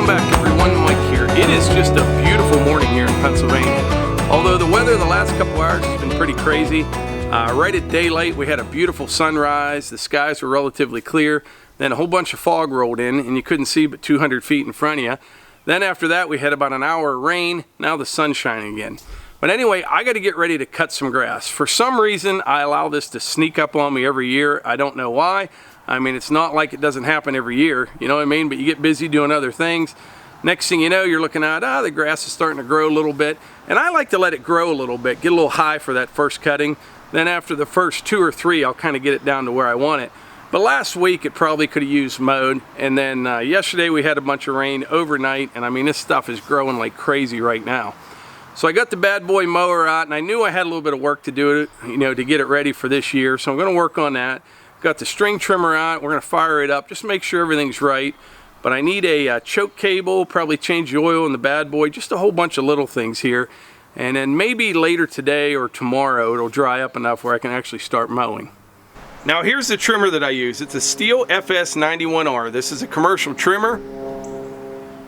Welcome back everyone, Mike here. It is just a beautiful morning here in Pennsylvania. Although the weather the last couple hours has been pretty crazy. Right at daylight we had a beautiful sunrise, the skies were relatively clear, then a whole bunch of fog rolled in and you couldn't see but 200 feet in front of you. Then after that we had about an hour of rain, now the sun's shining again. But anyway, I got to get ready to cut some grass. For some reason I allow this to sneak up on me every year. I don't know why. I mean, it's not like it doesn't happen every year, you know what I mean? But you get busy doing other things. Next thing you know, you're looking at, the grass is starting to grow a little bit. And I like to let it grow a little bit, get a little high for that first cutting. Then after the first 2 or 3, I'll kind of get it down to where I want it. But last week, it probably could have used mowed. And then yesterday, we had a bunch of rain overnight. And I mean, this stuff is growing like crazy right now. So I got the bad boy mower out, and I knew I had a little bit of work to do, you know, to get it ready for this year. So I'm going to work on that. Got the string trimmer out. We're going to fire it up, just make sure everything's right. But I need a choke cable, probably change the oil in the bad boy, just a whole bunch of little things here. And then maybe later today or tomorrow it'll dry up enough where I can actually start mowing. Now here's the trimmer that I use. It's a Stihl FS91R. This is a commercial trimmer.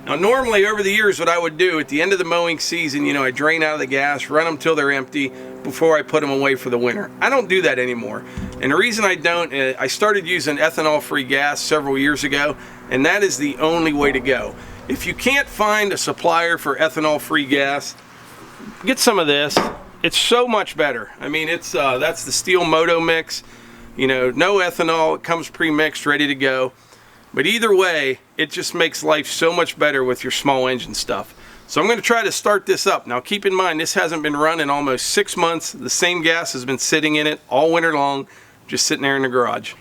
Now normally over the years what I would do at the end of the mowing season, you know, I drain out of the gas, run them till they're empty before I put them away for the winter. I don't do that anymore. And the reason I don't, I started using ethanol-free gas several years ago, and that is the only way to go. If you can't find a supplier for ethanol-free gas, get some of this. It's so much better. I mean, it's that's the Stihl Moto mix. You know, no ethanol, it comes pre-mixed, ready to go. But either way, it just makes life so much better with your small engine stuff. So I'm going to try to start this up. Now keep in mind, this hasn't been run in almost 6 months. The same gas has been sitting in it all winter long, just sitting there in the garage.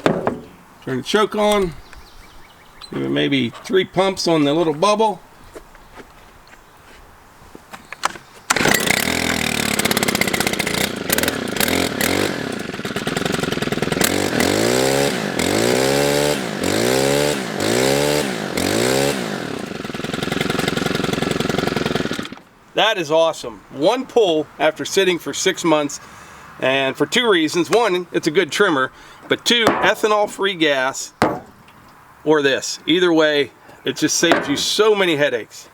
Turn the choke on. Give it maybe 3 pumps on the little bubble. That is awesome. One pull after sitting for 6 months, and for 2 reasons. 1, it's a good trimmer, but 2, ethanol-free gas or this. Either way, it just saves you so many headaches.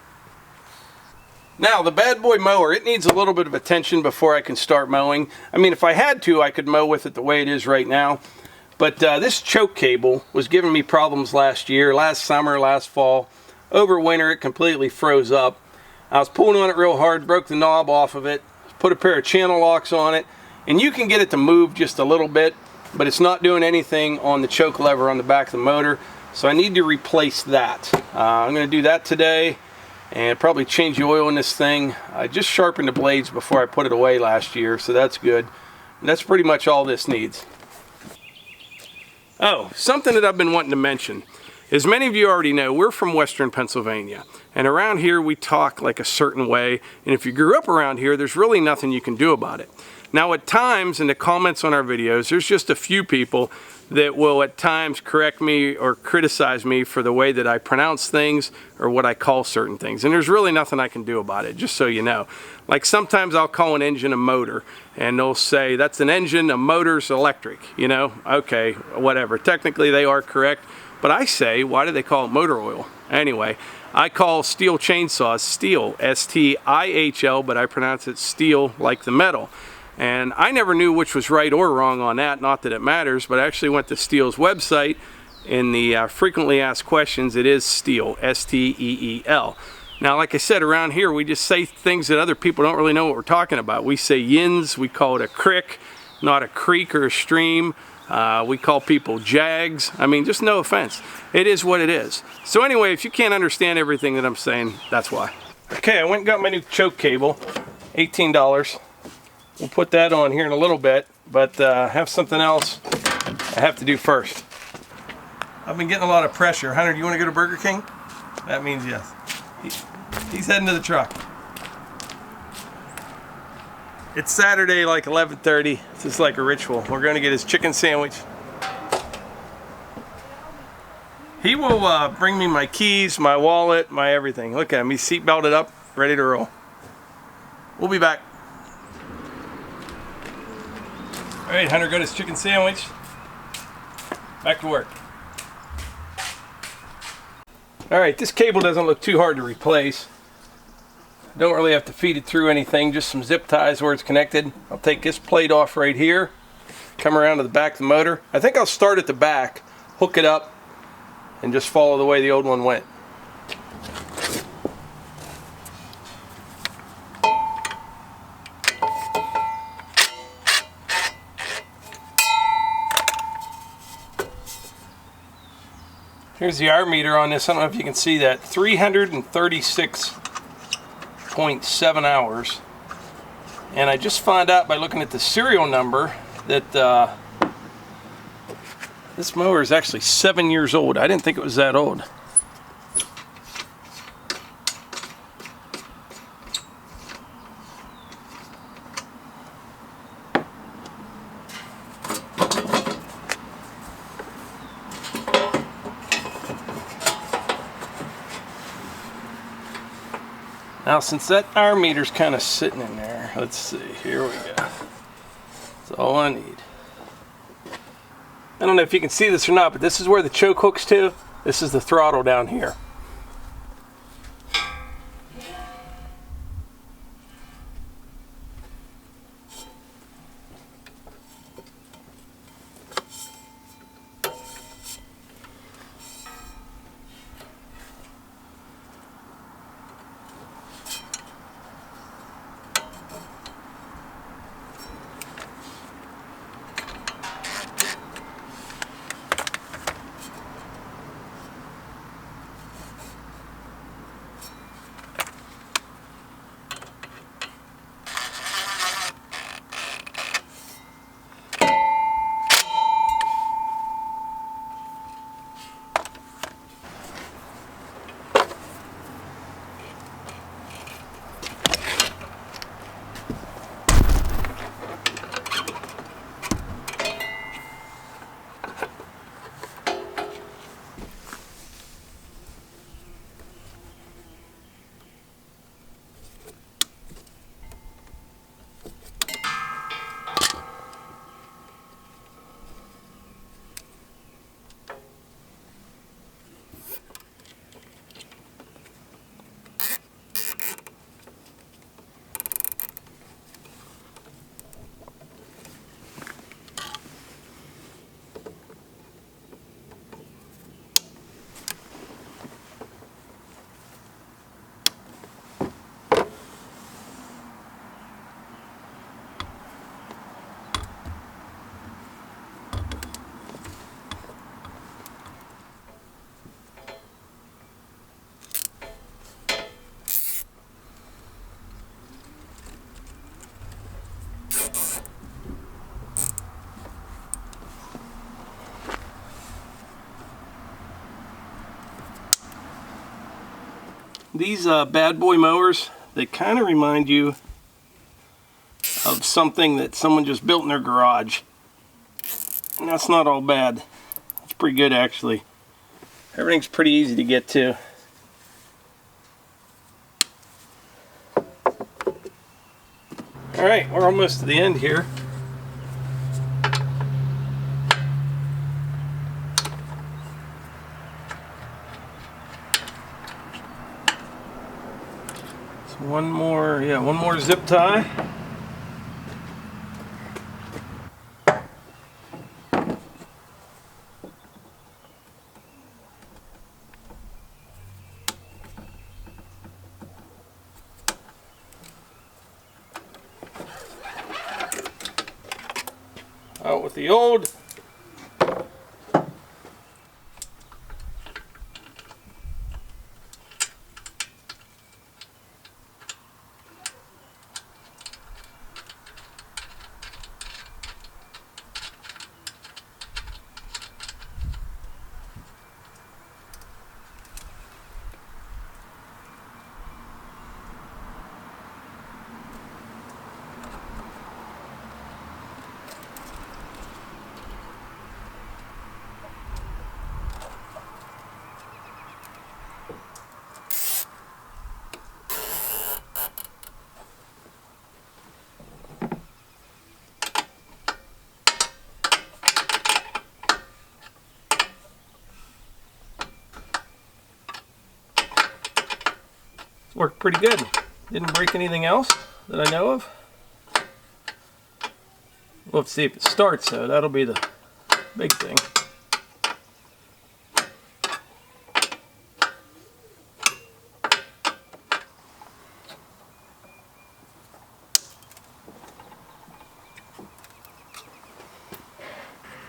Now, the bad boy mower, it needs a little bit of attention before I can start mowing. I mean, if I had to, I could mow with it the way it is right now. But this choke cable was giving me problems last year, last summer, last fall. Over winter, it completely froze up. I was pulling on it real hard, broke the knob off of it, put a pair of channel locks on it, and you can get it to move just a little bit, but it's not doing anything on the choke lever on the back of the motor, so I need to replace that. I'm going to do that today and probably change the oil in this thing. I just sharpened the blades before I put it away last year, so that's good. And that's pretty much all this needs. Oh, something that I've been wanting to mention. As many of you already know, we're from Western Pennsylvania, and around here we talk like a certain way, and if you grew up around here, there's really nothing you can do about it. Now at times in the comments on our videos, there's just a few people that will at times correct me or criticize me for the way that I pronounce things or what I call certain things, and there's really nothing I can do about it, just so you know. Like sometimes I'll call an engine a motor, and they'll say that's an engine, a motor's electric, you know, okay, whatever. Technically they are correct. But I say, why do they call it motor oil? Anyway, I call Stihl chainsaws Stihl, S-T-I-H-L, but I pronounce it steel like the metal. And I never knew which was right or wrong on that, not that it matters, but I actually went to Stihl's website. In the frequently asked questions, it is Stihl, S-T-E-E-L. Now, like I said, around here, we just say things that other people don't really know what we're talking about. We say yins, we call it a crick, not a creek or a stream. We call people jags. I mean, just no offense. It is what it is. So anyway, if you can't understand everything that I'm saying, that's why. Okay, I went and got my new choke cable, $18. We'll put that on here in a little bit, but I have something else I have to do first. I've been getting a lot of pressure. Hunter, do you want to go to Burger King? That means yes. He's heading to the truck. It's Saturday, like 11:30. It's just like a ritual. We're going to get his chicken sandwich. He will bring me my keys, my wallet, my everything. Look at him. He's seat belted up, ready to roll. We'll be back. All right, Hunter got his chicken sandwich. Back to work. Alright, this cable doesn't look too hard to replace. Don't really have to feed it through anything, just some zip ties where it's connected. I'll take this plate off right here, come around to the back of the motor. I think I'll start at the back, hook it up, and just follow the way the old one went. Here's the hour meter on this. I don't know if you can see that. 336.7 hours. And I just found out by looking at the serial number that this mower is actually 7 years old. I didn't think it was that old. Now, since that hour meter's kind of sitting in there, let's see, here we go. That's all I need. I don't know if you can see this or not, but this is where the choke hooks to. This is the throttle down here. These bad boy mowers, they kind of remind you of something that someone just built in their garage. And that's not all bad. It's pretty good, actually. Everything's pretty easy to get to. Alright, we're almost to the end here. One more zip tie. Out with the old. Worked pretty good. Didn't break anything else that I know of. We'll have to see if it starts though. That'll be the big thing.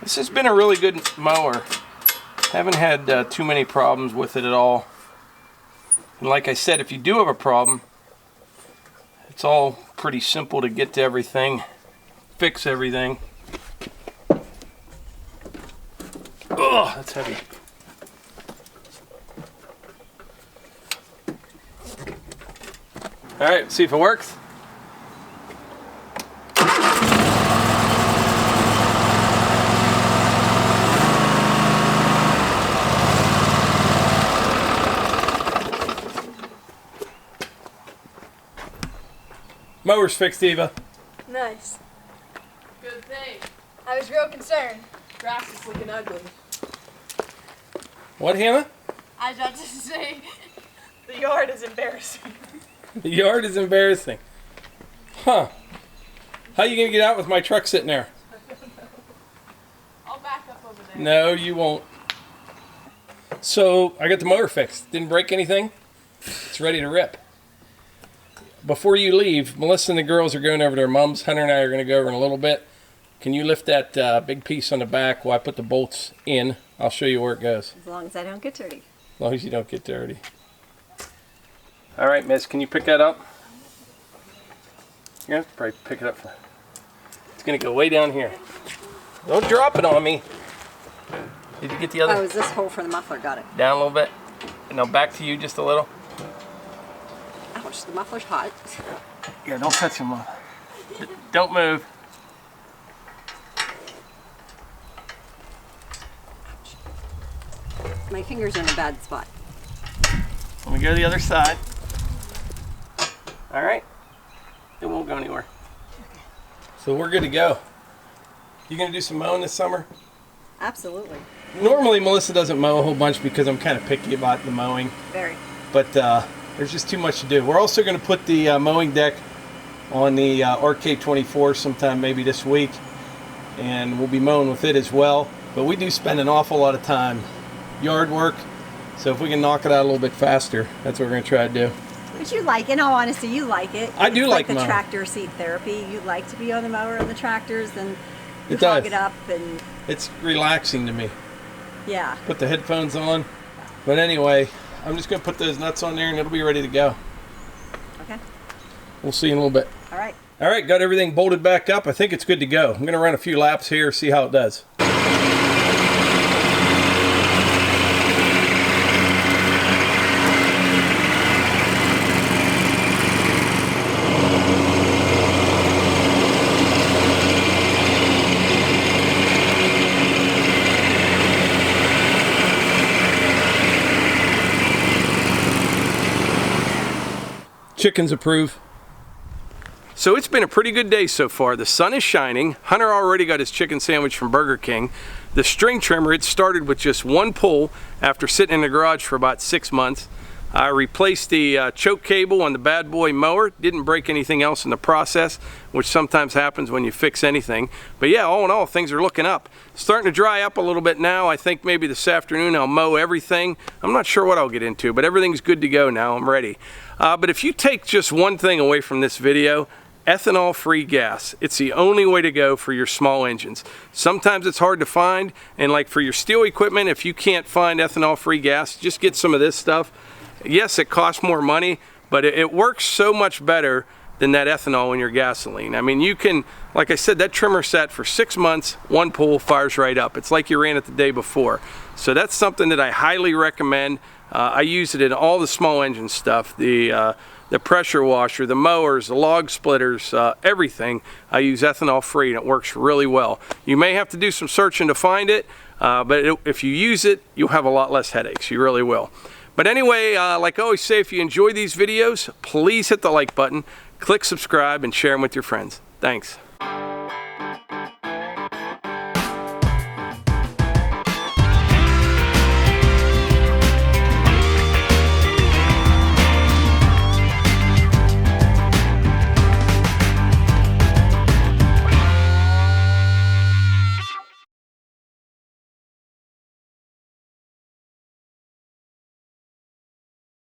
This has been a really good mower. Haven't had too many problems with it at all. And like I said, if you do have a problem, it's all pretty simple to get to everything, fix everything. Oh, that's heavy. All right, see if it works. Mower's fixed, Eva. Nice. Good thing. I was real concerned. Grass is looking ugly. What, Hannah? I was about to say, the yard is embarrassing. The yard is embarrassing. Huh. How are you going to get out with my truck sitting there? I don't know. I'll back up over there. No, you won't. So, I got the mower fixed. Didn't break anything. It's ready to rip. Before you leave, Melissa and the girls are going over to their mom's. Hunter and I are going to go over in a little bit. Can you lift that big piece on the back while I put the bolts in? I'll show you where it goes. As long as I don't get dirty. As long as you don't get dirty. All right, miss, can you pick that up? You're going to have to probably pick it up. It's going to go way down here. Don't drop it on me. Did you get the other? Oh, is this hole for the muffler? Got it. Down a little bit. And now back to you just a little. Ouch, the muffler's hot. Yeah, don't touch him. Don't move. My finger's in a bad spot. Let me go to the other side. All right. It won't go anywhere. Okay. So we're good to go. You gonna do some mowing this summer? Absolutely. Normally Melissa doesn't mow a whole bunch because I'm kind of picky about the mowing. Very. But there's just too much to do. We're also going to put the mowing deck on the RK24 sometime maybe this week, and we'll be mowing with it as well. But we do spend an awful lot of time yard work, so if we can knock it out a little bit faster, that's what we're going to try to do. But you like, in all honesty, you like it. I do like the mowing. tractor seat therapy. You like to be on the mower on the tractors, and you It does. hog it up, and It's relaxing to me. yeah. Put the headphones on. But anyway, I'm just going to put those nuts on there and it'll be ready to go. Okay. We'll see you in a little bit. All right. All right, got everything bolted back up. I think it's good to go. I'm going to run a few laps here, see how it does. Chickens approve. So it's been a pretty good day so far. The sun is shining. Hunter already got his chicken sandwich from Burger King. The string trimmer, it started with just one pull after sitting in the garage for about 6 months. I replaced the choke cable on the bad boy mower. Didn't break anything else in the process, which sometimes happens when you fix anything. But yeah, all in all, things are looking up. Starting to dry up a little bit now. I think maybe this afternoon I'll mow everything. I'm not sure what I'll get into, but everything's good to go now. I'm ready. But if you take just one thing away from this video, ethanol-free gas. It's the only way to go for your small engines. Sometimes it's hard to find, and like for your Stihl equipment, if you can't find ethanol-free gas, just get some of this stuff. Yes, it costs more money, but it works so much better than that ethanol in your gasoline. I mean, you can, like I said, that trimmer sat for 6 months, one pull, fires right up. It's like you ran it the day before. So that's something that I highly recommend. I use it in all the small engine stuff, the pressure washer, the mowers, the log splitters, everything. I use ethanol free and it works really well. You may have to do some searching to find it, but if you use it, you'll have a lot less headaches. You really will. But anyway, like I always say, if you enjoy these videos, please hit the like button, click subscribe, and share them with your friends. Thanks.